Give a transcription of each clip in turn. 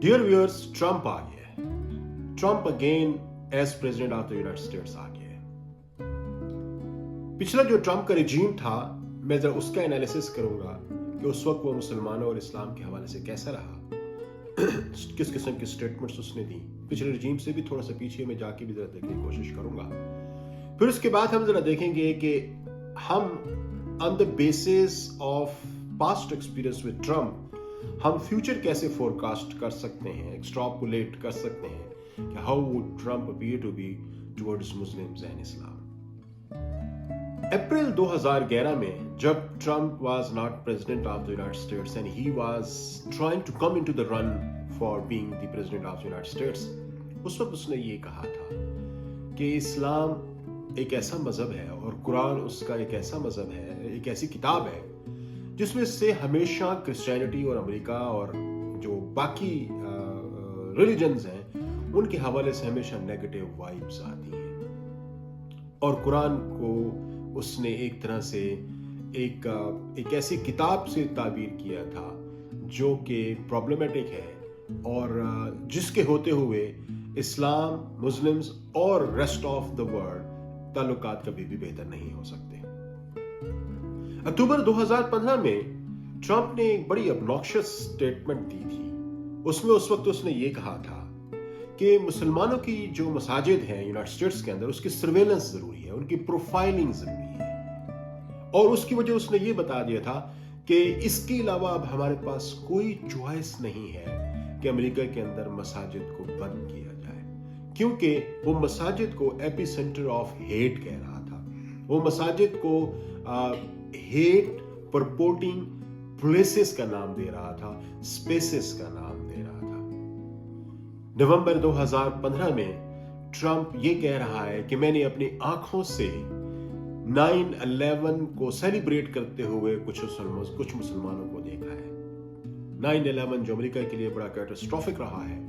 Dear viewers, Trump आ गया है। Trump again as president of the United States आ गया है। पिछला जो ट्रंप का रिजीम था, मैं जरा उसका एनालिसिस करूंगा कि उस वक्त वो मुसलमानों और इस्लाम के हवाले से कैसा रहा, किस किस्म की स्टेटमेंट्स उसने दी। पिछले रिजीम से भी थोड़ा सा पीछे में जाके भी जरा देखने की कोशिश करूंगा। फिर उसके बाद हम जरा देखेंगे कि हम on the basis of past experience with Trump हम फ्यूचर कैसे फोरकास्ट कर सकते हैं, एक्सट्रापोलेट कर सकते हैं कि how would Trump appear to be towards Muslims and Islam. April 2011 में जब Trump was not president of the United States and he was trying to come into the run for being the president of the United States, उस वक्त उसने ये कहा था कि इस्लाम एक ऐसा मजहब है और कुरान उसका एक ऐसा मजहब है, एक ऐसी किताब है जिसमें से हमेशा क्रिश्चियनिटी और अमेरिका और जो बाकी रिलीजन्स हैं उनके हवाले से हमेशा नेगेटिव वाइब्स आती हैं। और कुरान को उसने एक तरह से एक ऐसी किताब से ताबीर किया था जो कि प्रॉब्लमेटिक है और जिसके होते हुए इस्लाम, मुस्लिम्स और रेस्ट ऑफ द वर्ल्ड ताल्लुकात कभी भी बेहतर नहीं हो सकते। अक्टूबर 2015 में ट्रंप ने एक बड़ी ऑब्नॉक्शियस स्टेटमेंट दी थी। उसमें उस वक्त उसने ये कहा था कि मुसलमानों की जो मसाजिद हैं यूनाइटेड स्टेट्स के अंदर, उसकी सर्वेलेंस जरूरी है, उनकी प्रोफाइलिंग जरूरी है। और उसकी वजह उसने ये बता दिया था कि इसके अलावा अब हमारे पास कोई चॉइस नहीं है कि अमेरिका के अंदर मसाजिद को बंद किया जाए, क्योंकि वो मसाजिद को एपी सेंटर ऑफ हेट कह रहा था। वो मसाजिद को हेट परपोर्टिंग प्लेसेस का नाम दे रहा था, स्पेसेस का नाम दे रहा था। नवंबर 2015 में ट्रंप ये कह रहा है कि मैंने अपनी आंखों से 9/11 को सेलिब्रेट करते हुए कुछ मुसलमानों को देखा है। 9/11 जो अमेरिका के लिए बड़ा कैटास्ट्रोफिक रहा है,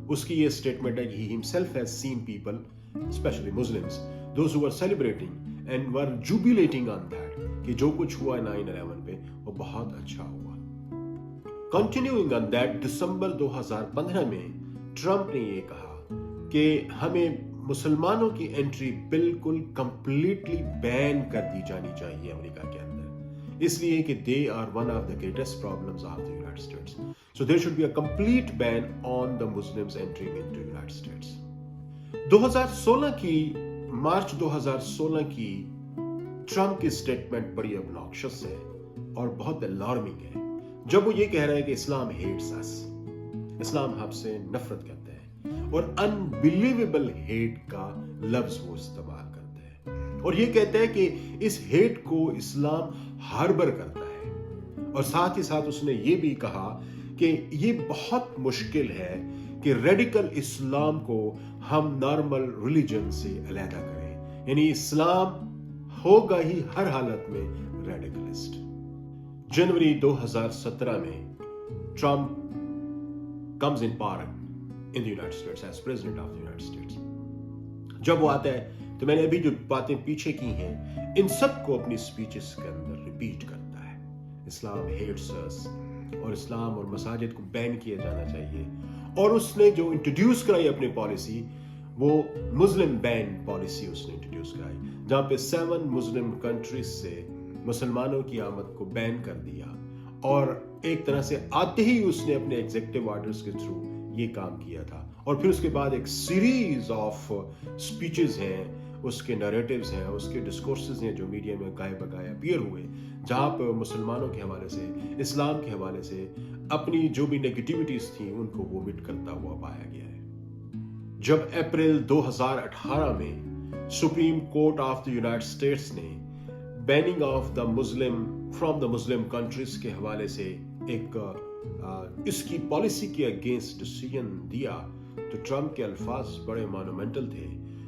उसकी ये स्टेटमेंट है कि he himself has seen people, especially Muslims, those who were celebrating and were jubilating on that, कि जो कुछ हुआ 9/11 पे वो बहुत अच्छा हुआ। Continuing on that, दिसंबर 2015 में ट्रंप ने ये कहा कि हमें मुसलमानों की एंट्री बिल्कुल कंप्लीटली बैन कर दी जानी चाहिए अमेरिका के अंदर, इसलिए कि they are one of the greatest problems of the United States. So there should be a complete ban on the Muslims entering into United States. 2016 की मार्च 2016 की ट्रंप की स्टेटमेंट बड़ी ऑब्नॉक्शियस है और बहुत अलार्मिंग है, जब वो ये कह रहा है कि इस्लाम हेट्स अस, इस्लाम हमसे नफरत करता है, और अनबिलीवेबल हेट का लफ्ज वो इस्तेमाल करता है और ये कहता है कि इस हेट को इस्लाम हार्बर करता है। और साथ ही साथ उसने ये भी कहा कि ये बहुत मुश्किल है कि रेडिकल इस्लाम को हम नॉर्मल रिलीजन से अलहदा करें, यानी इस्लाम होगा ही हर हालत में रेडिकलिस्ट। जनवरी 2017 में Trump comes in power in the United States as president of the United States. जब वो आता है तो मैंने अभी जो बातें पीछे की हैं इन सबको अपनी स्पीचेस के अंदर रिपीट करता है। इस्लाम हेट्स अस और इस्लाम और मसाजिद को बैन किया जाना चाहिए। और उसने जो इंट्रोड्यूस कराई अपनी पॉलिसी, वो मुस्लिम बैन पॉलिसी उसने इंट्रोड्यूस कराई, जहां पे 7 मुस्लिम कंट्रीज से मुसलमानों की आमद को बैन कर दिया। और एक तरह से आते ही उसने अपने एग्जीक्यूटिव ऑर्डर्स के थ्रू ये काम किया था। और फिर उसके बाद एक सीरीज ऑफ स्पीचेस हैं, उसके नैरेटिव्स हैं, उसके डिस्कोर्सेस हैं जो मीडिया में गाए बगाए अपीयर हुए, जहां पर मुसलमानों के हवाले से, इस्लाम के हवाले से अपनी जो भी नेगेटिविटीज थी उनको वोमिट करता हुआ पाया गया है। जब अप्रैल 2018 में Supreme Court of the United States ने banning of the Muslim from the Muslim countries के हवाले से एक इसकी पॉलिसी के अगेंस्ट डिसीजन दिया, तो ट्रंप के अल्फाज बड़े मॉन्यूमेंटल थे,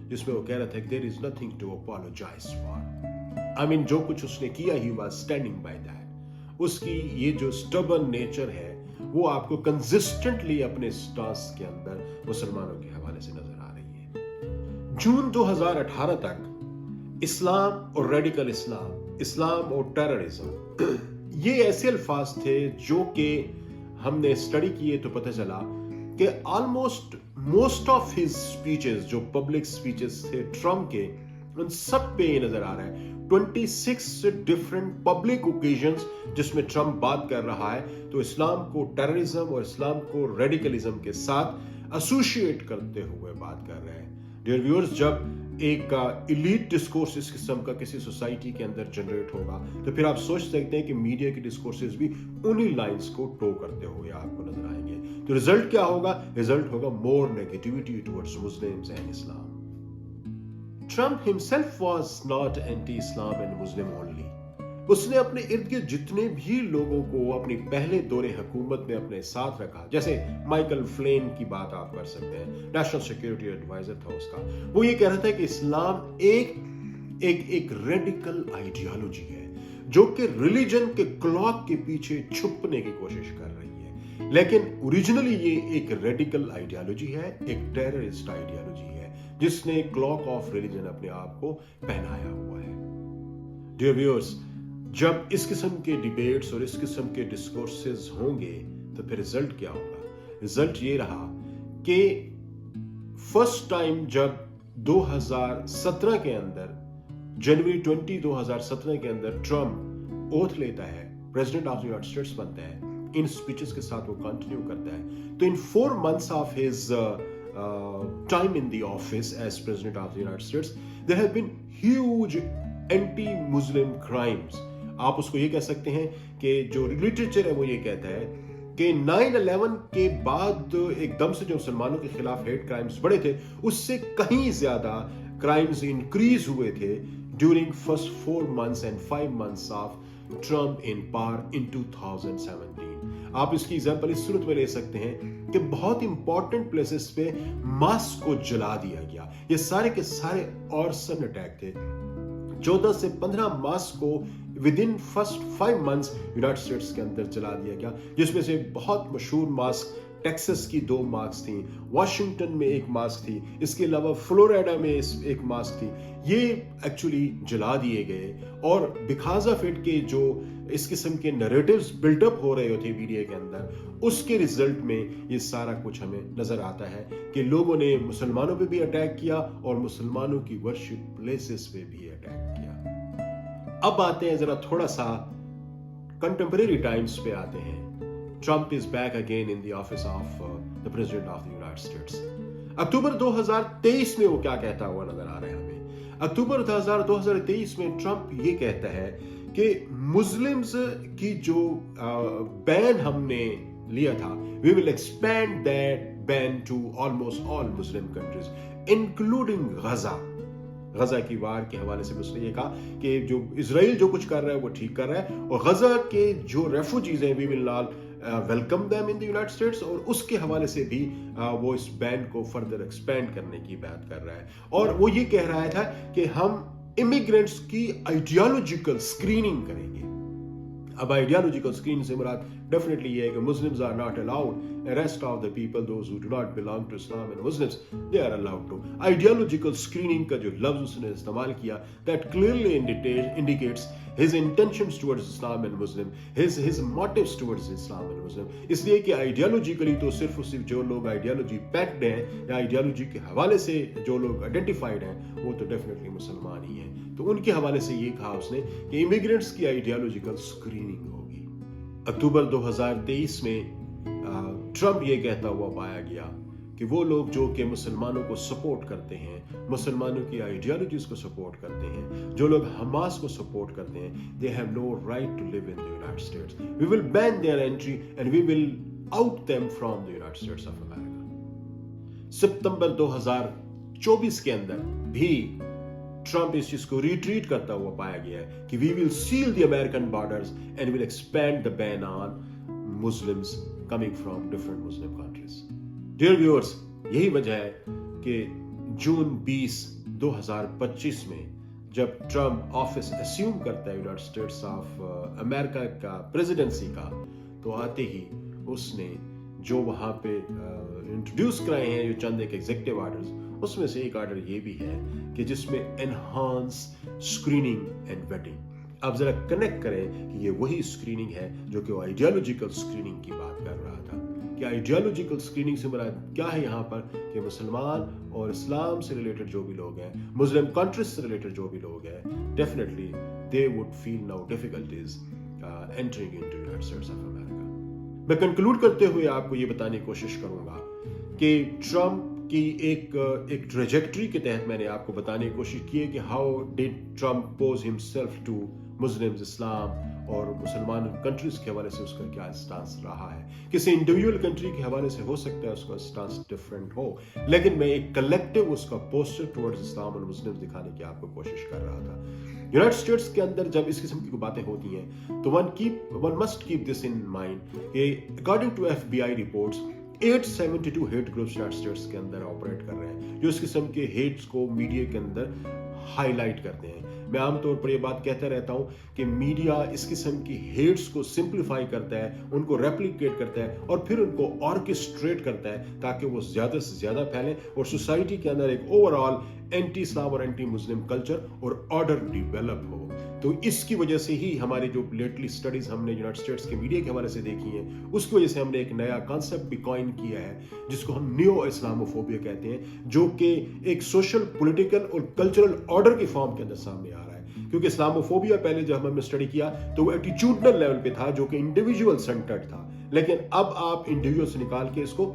जिसमें वो कह रहा था कि there is nothing to apologize for. I mean जो कुछ उसने किया ही वाज स्टैंडिंग बाय दैट। उसकी ये जो स्टबर्न नेचर है वो आपको कंसिस्टेंटली अपने स्टांस के अंदर मुसलमानों के हवाले से नजर आ रही है। जून 2018 तक इस्लाम और रेडिकल इस्लाम, इस्लाम और टेररिज्म, ये ऐसे अल्फाज थे जो कि हमने स्टडी किए तो पता चला कि almost most of his speeches, जो पब्लिक स्पीचेस थे ट्रम्प के, उन सब पे ये नजर आ रहा है 26 डिफरेंट पब्लिक ओकेजन्स जिसमें ट्रम्प बात कर रहा है तो इस्लाम को टेररिज्म और इस्लाम को रेडिकलिज्म के साथ एसोसिएट करते हुए बात कर रहे हैं। डियर व्यूअर्स, जब एक इलीट डिस्कोर्स इस किस्म का किसी सोसाइटी के अंदर जनरेट होगा तो फिर आप सोच सकते हैं कि मीडिया के डिस्कोर्सेस भी उन्हीं लाइंस को टो करते हुए आपको नजर आएंगे। तो रिजल्ट क्या होगा? रिजल्ट होगा more negativity towards Muslims and Islam. Trump himself was not anti-Islam and Muslim only. उसने अपने इर्द गिर्द जितने भी लोगों को अपनी पहले दौरे हुकूमत में अपने साथ रखा, जैसे माइकल फ्लेन की बात आप कर सकते हैं, नेशनल सिक्योरिटी एडवाइजर था उसका, वो ये कह रहा था कि इस्लाम एक रेडिकल आइडियोलॉजी है जो कि रिलीजन के क्लॉक के पीछे छुपने की कोशिश कर रही है, लेकिन ओरिजिनली ये एक रेडिकल आइडियोलॉजी है, एक टेररिस्ट आइडियोलॉजी है जिसने क्लॉक ऑफ रिलीजन अपने आप को पहनाया हुआ है। डियर व्यूअर्स, जब इस किस्म के डिबेट्स और इस किस्म के डिस्कोर्सेस होंगे तो फिर रिजल्ट क्या होगा? रिजल्ट ये रहा कि फर्स्ट टाइम जब 2017 के अंदर, जनवरी 20 2017 के अंदर ट्रम्प ओथ लेता है, president of the United states बनता है, इन स्पीचेस के साथ वो कंटिन्यू करता है, तो इन 4 months of his time in the office as President of the United States, there have been huge anti-Muslim crimes. आप उसको ये कह सकते हैं कि जो लिटरेचर है वो ये कहता है कि 9/11 के बाद एकदम से जो मुसलमानों के खिलाफ हेट क्राइम्स बढ़े थे, उससे कहीं ज्यादा क्राइम्स इंक्रीज हुए थे during first 4 months and 5 months of Trump in power in 2017। आप इसकी एग्जांपल इस सूरत में ले सकते हैं कि बहुत इंपॉर्टेंट प्लेसेस पे मास्क को जला दिया गया। ये सारे के सारे आर्सन अटैक थे। 14 से 15 मास्क को with in first 5 months United States के अंदर जला दिया गया, जिसमें से बहुत मशहूर मास्क टेक्सास की 2 मास्क थी, वाशिंगटन में 1 मास्क थी, इसके अलावा फ्लोरिडा में 1 मास्क थी। ये एक्चुअली जला दिए गए और बिकॉज ऑफ इट के जो इस किस्म के नैरेटिव्स बिल्डअप हो रहे होते मीडिया के अंदर, उसके रिजल्ट में ये सारा कुछ हमें नजर आता है कि लोगों ने मुसलमानों पे भी अटैक किया और मुसलमानों की वर्शिप प्लेसेस पे भी अटैक किया। अब आते हैं जरा थोड़ा सा कंटेम्परेरी टाइम्स पे आते हैं। Trump is back again in the office of the President of the United States. अक्टूबर 2023 में वो क्या कहता हुआ नजर आ रहा है हमें? अक्टूबर 2023 में ट्रम्प ये कहता है कि मुस्लिम्स की जो बैन हमने लिया था, we will expand that ban to almost all Muslim countries, including गजा की वार के हवाले से उसने ये कहा कि जो इजराइल जो कुछ कर रहा है वो ठीक कर रहा है और गजा के जो रेफ्यूजीज हैं we will not welcome them in the United States, और उसके हवाले से भी वो इस बैन को फर्दर एक्सपेंड करने की बात कर रहा है। और वो ये कह रहा था कि हम इमिग्रेंट्स की आइडियोलॉजिकल स्क्रीनिंग करेंगे। अब आइडियोलॉजिकल स्क्रीनिंग से मुराद डेफिनेटली ये है कि Muslims are not allowed, rest of the people, those who do not belong to Islam and Muslims, they are allowed to. Ideological screening का जो लफ्ज उसने इस्तेमाल किया, that clearly indicates his intentions towards Islam and Muslim, his motives towards Islam and Muslim. इसलिए कि ideologically तो सिर्फ जो लोग आइडियोलॉजी पैक्ड हैं या आइडियोलॉजी के हवाले से जो लोग आइडेंटिफाइड हैं वो तो डेफिनेटली मुसलमान ही हैं। तो उनके हवाले से ये कहा उसने कि इमिग्रेंट्स की आइडियोलॉजिकल स्क्रीनिंग होगी। अक्टूबर 2023 में ट्रम्प ये कहता हुआ पाया गया कि वो लोग जो कि मुसलमानों को सपोर्ट करते हैं, मुसलमानों की आइडियोलॉजीज को सपोर्ट करते हैं, जो लोग हमास को सपोर्ट करते हैं, they have no right to live in the United States. We will ban their entry and we will out them from the United States of America. सितंबर 2024 के अंदर भी ट्रम्प इस चीज को रिट्रीट करता हुआ पाया गया है कि we will seal the American borders and will expand the ban on Muslims coming from different Muslim countries. Dear viewers, यही वजह है कि जून 20 2025 में जब ट्रम्प ऑफिस एस्यूम करता है यूनाइटेड स्टेट्स ऑफ अमेरिका का प्रेसिडेंसी का, तो आते ही उसने जो वहां पे इंट्रोड्यूस कराए हैं जो चंद एक एग्जीक्यूटिव ऑर्डर्स, उसमें से एक ऑर्डर ये भी है कि जिसमें एनहांस स्क्रीनिंग एंड वेटिंग। आप जरा कनेक्ट करें कि ये वही स्क्रीनिंग है जो कि आइडियोलॉजिकल स्क्रीनिंग की बात कर रहा था कि आइडियोलॉजिकल स्क्रीनिंग से मेरा क्या है यहाँ पर कि मुसलमान और इस्लाम से रिलेटेड जो भी लोग हैं, मुस्लिम कंट्रीज से रिलेटेड जो भी लोग हैं, definitely they would feel now difficulties entering into United States of America. मैं कंक्लूड करते हुए आपको ये बताने की कोशिश करूंगा कि ट्रम्प की एक ट्रेजेक्टरी के तहत मैंने आपको बताने की कोशिश की है कि how did Trump pose himself to Muslims, इस्लाम और मुसलमान कंट्रीज के हवाले से उसका क्या स्टांस रहा है। किसी इंडिविजुअल कंट्री के हवाले से हो सकता है उसका स्टांस डिफरेंट हो, लेकिन मैं एक कलेक्टिव उसका पोस्टर टुवर्ड्स इस्लाम और मुस्लिम दिखाने की आपको कोशिश कर रहा था। यूनाइटेड स्टेट्स के अंदर जब इस किस्म की बातें होती हैं तो one must keep this in mind कि according to FBI reports 872 hate groups United States के अंदर ऑपरेट कर रहे हैं जो इस किस्म के हेट्स को मीडिया के अंदर हाईलाइट करते हैं। मैं आमतौर पर यह बात कहता रहता हूं कि मीडिया इस किस्म की हेट्स को सिंप्लीफाई करता है, उनको रेप्लिकेट करता है और फिर उनको ऑर्केस्ट्रेट करता है ताकि वो ज्यादा से ज्यादा फैलें और सोसाइटी के अंदर एक ओवरऑल एंटी इस्लाम और एंटी मुस्लिम कल्चर और ऑर्डर डिवेलप हो। तो इसकी वजह से ही हमारी जो लेटली स्टडीज हमने यूनाइटेड स्टेट्स के मीडिया के हवाले से देखी हैं, उसकी वजह से हमने एक नया कॉन्सेप्ट भी कॉइन किया है जिसको हम नियो इस्लामोफोबिया कहते हैं, जो कि एक सोशल, पॉलिटिकल और कल्चरल ऑर्डर की फॉर्म के अंदर सामने आ रहा है। क्योंकि इस्लामोफोबिया पहले जब हमने स्टडी किया तो वो एटीट्यूडनल लेवल पे था जो कि इंडिविजुअल सेंटर्ड था, लेकिन अब आप इंडिविजुअल से निकाल के इसको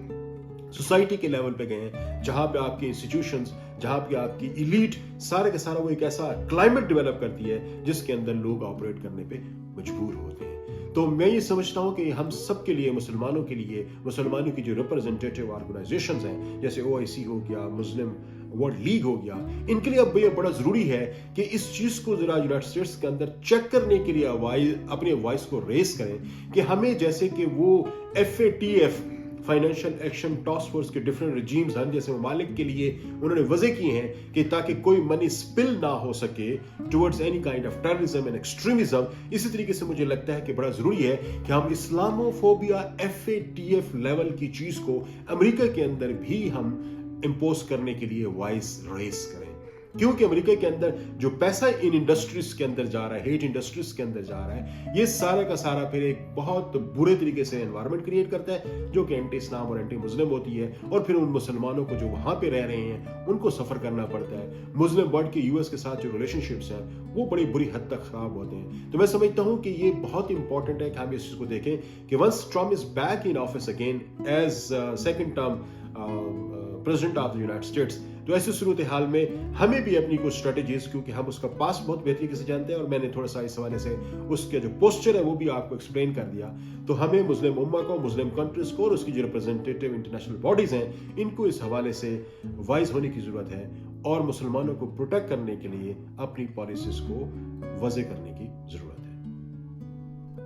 सोसाइटी के लेवल पे गए हैं जहां पे आपके इंस्टीट्यूशंस, जहां पे आपकी इलीट सारे का सारा वो एक ऐसा क्लाइमेट डेवलप करती है जिसके अंदर लोग ऑपरेट करने पे मजबूर होते हैं। तो मैं ये समझता हूं कि हम सब के लिए, मुसलमानों के लिए, मुसलमानों की जो रिप्रेजेंटेटिव ऑर्गेनाइजेशंस हैं जैसे OIC हो गया, मुस्लिम वर्ल्ड लीग हो गया, इनके लिए अब ये बड़ा जरूरी है कि इस चीज को जरा यूनाइटेड स्टेट्स के अंदर चेक करने के लिए अपने वॉइस को रेस करें कि हमें जैसे कि वो FATF financial action task force के डिफरेंट रिजीम्स हैं जैसे ममालिक के लिए उन्होंने वजह किए हैं कि ताकि कोई मनी स्पिल ना हो सके towards any kind of terrorism and extremism. इसी तरीके से मुझे लगता है कि बड़ा जरूरी है कि हम इस्लामोफोबिया FATF लेवल की चीज को अमेरिका के अंदर भी हम इंपोज करने के लिए वॉइस रेस करें, क्योंकि अमेरिका के अंदर जो पैसा इन इंडस्ट्रीज के अंदर जा रहा है, हेट इंडस्ट्रीज के अंदर जा रहा है, ये सारा का सारा फिर एक बहुत बुरे तरीके से एनवायरनमेंट क्रिएट करता है जो कि एंटी इस्लाम और एंटी मुस्लिम होती है, और फिर उन मुसलमानों को जो वहां पे रह रहे हैं उनको सफर करना पड़ता है। मुस्लिम वर्ल्ड के US के साथ जो रिलेशनशिप्स हैं वो बड़ी बुरी हद तक खराब होते हैं। तो मैं समझता हूं कि ये बहुत इंपॉर्टेंट है कि हम इस चीज को देखें कि once Trump is back in office again as second term president of the United States, तो ऐसी सूरत हाल में हमें भी अपनी कुछ स्ट्रेटेजीज, क्योंकि हम उसका पास बहुत बेहतरीन से जानते हैं और मैंने थोड़ा सा इस हवाले से उसके जो पोस्चर है वो भी आपको एक्सप्लेन कर दिया, तो हमें मुस्लिम उम्मा को, मुस्लिम कंट्रीज को और उसकी जो रिप्रेजेंटेटिव इंटरनेशनल बॉडीज हैं इनको इस हवाले से वाइज होने की जरूरत है और मुसलमानों को प्रोटेक्ट करने के लिए अपनी पॉलिसीज को वज़े करने की जरूरत